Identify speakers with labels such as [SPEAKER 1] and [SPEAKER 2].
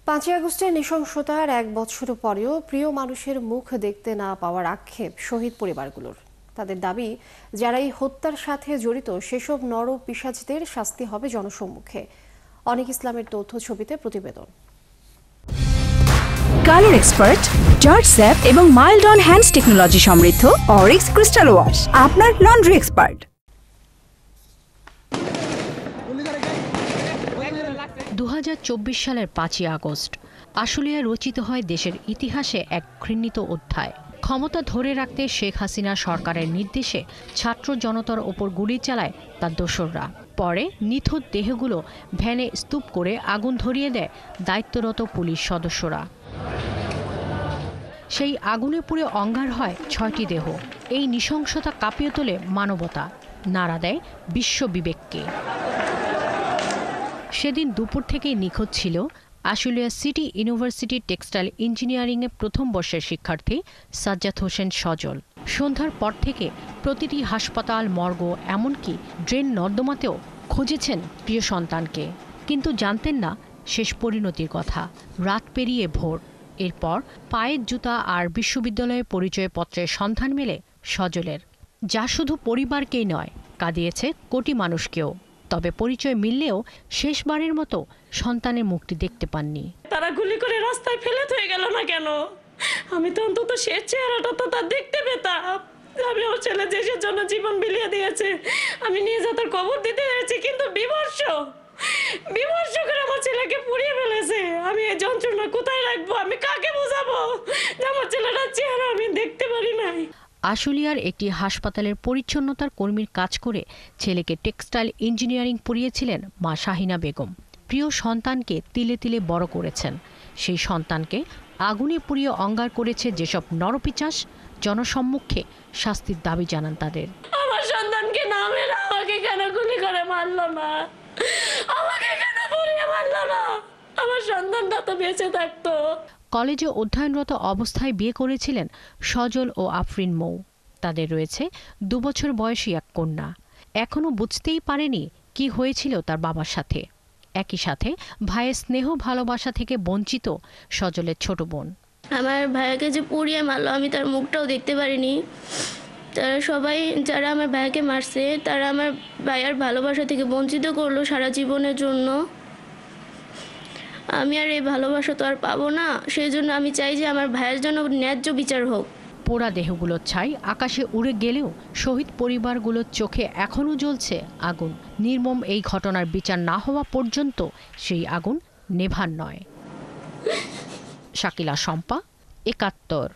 [SPEAKER 1] 5ই আগস্টের নৃশংসতার এক বছর পরেও প্রিয় মানুষের মুখ দেখতে না পাওয়ার আক্ষেপ শহীদ পরিবারগুলোর। তাদের দাবি, যারা এই হত্যার সাথে জড়িত সেসব নরপিশাচদের শাস্তি হবে জনসম্মুখে। অনিক ইসলামের তথ্য ছবিতে প্রতিবেদন।
[SPEAKER 2] কালার এক্সপার্ট, জর্জ স্যাপ এবং মাইল্ড অন হ্যান্ডস টেকনোলজি সমৃদ্ধ অরিক্স ক্রিস্টাল ওয়াশ আপনার লন্ড্রি এক্সপার্ট।
[SPEAKER 3] 2024 সালের 5ই আগস্ট আশুলিয়ায় রচিত হয় দেশের ইতিহাসে এক ঘৃণিত অধ্যায়। ক্ষমতা ধরে রাখতে শেখ হাসিনা সরকারের নির্দেশে ছাত্র জনতার ওপর গুলি চালায় তার দোসররা। পরে নিথর দেহগুলো ভ্যানে স্তূপ করে আগুন ধরিয়ে দেয় দায়িত্বরত পুলিশ সদস্যরা। সেই আগুনে পুড়ে অঙ্গার হয় 6টি দেহ। এই নৃশংসতা কাঁপিয়ে তোলে মানবতা, নাড়া দেয় বিশ্ব বিবেককে। সেদিন দুপুর থেকেই নিখোঁজ ছিল আশুলিয়া সিটি ইউনিভার্সিটি টেক্সটাইল ইঞ্জিনিয়ারিংয়ে প্রথম বর্ষের শিক্ষার্থী সাজ্জাদ হোসেন সজল। সন্ধ্যার পর থেকে প্রতিটি হাসপাতাল, মর্গ, এমনকি ড্রেন নর্দমাতেও খুঁজেছেন প্রিয় সন্তানকে, কিন্তু জানতেন না শেষ পরিণতির কথা। রাত পেরিয়ে ভোর, এরপর পায়ের জুতা আর বিশ্ববিদ্যালয়ের পরিচয়পত্রের সন্ধান মেলে সজলের, যা শুধু পরিবারকেই নয়, কাঁদিয়েছে কোটি মানুষকেও। তবে পরিচয় মিললেও শেষবারের মতো সন্তানের মুখটি দেখতে পাননি।
[SPEAKER 4] তারা গুলি করে রাস্তায় ফেলে হয়ে গেল না কেন? আমি তো অন্তত শেষ চেহারাটা তো তার দেখতে পেতাম। আমি ওর ছেলে দেশের জন্য জীবন বিলিয়ে দিয়েছে, আমি নিয়ে যা তার কবর দিতে হয়েছি, কিন্তু বিমর্ষ করে আমার ছেলেকে পুড়িয়ে ফেলেছে। আমি এই যন্ত্রণা কোথায় রাখবো? আমি কাকে বোঝাবো যে আমার ছেলেটার চেহারা আমি দেখতে পারি নাই?
[SPEAKER 3] আশুলিয়ার একটি হাসপাতালের পরিচ্ছন্নতার কর্মীর কাজ করে ছেলেকে টেক্সটাইল ইঞ্জিনিয়ারিং পড়িয়েছিলেন মা শাহিনা বেগম। প্রিয় সন্তানকে তিলে তিলে বড় করেছেন। সেই সন্তানকে আগুনে পুড়িয়ে অঙ্গার করেছে যেসব নরপিশাচ, জনসম্মুখে শাস্তির দাবি জানান তাদের।
[SPEAKER 4] আমার সন্তানকে না মেরে আমাকে কেন গুলি করে মারলো না? আমাকে কেন পুড়িয়ে মারলো না? আমার সন্তানটা তো বেঁচে থাকতো।
[SPEAKER 3] কলেজে অধ্যয়নরত অবস্থায় বিয়ে করেছিলেন সজল ও আফরিন মৌ। তাদের রয়েছে 2 বছর বয়সী এক কন্যা। এখনও বুঝতেই পারেনি কি হয়েছিল তার বাবার সাথে। একই সাথে ভাইয়ের স্নেহ ভালোবাসা থেকে বঞ্চিত সজলের ছোট বোন।
[SPEAKER 5] আমার ভাইয়াকে যে পুড়িয়ে মারলো, আমি তার মুখটাও দেখতে পারিনি। তারা সবাই, যারা আমার ভাইয়াকে মারছে, তারা আমার ভাইয়ার ভালোবাসা থেকে বঞ্চিত করলো সারা জীবনের জন্য। আমি আর এই ভালোবাসা তো আর পাবো না। সেই জন্য আমি চাই যে আমার ভাইয়ের জন্য ন্যায্য বিচার হোক।
[SPEAKER 3] পোড়া দেহগুলোর ছাই আকাশে উড়ে গেলেও শহীদ পরিবারগুলোর চোখে এখনও জ্বলছে আগুন। নির্মম এই ঘটনার বিচার না হওয়া পর্যন্ত সেই আগুন নেভার নয়। শাকিলা শম্পা, ৭১।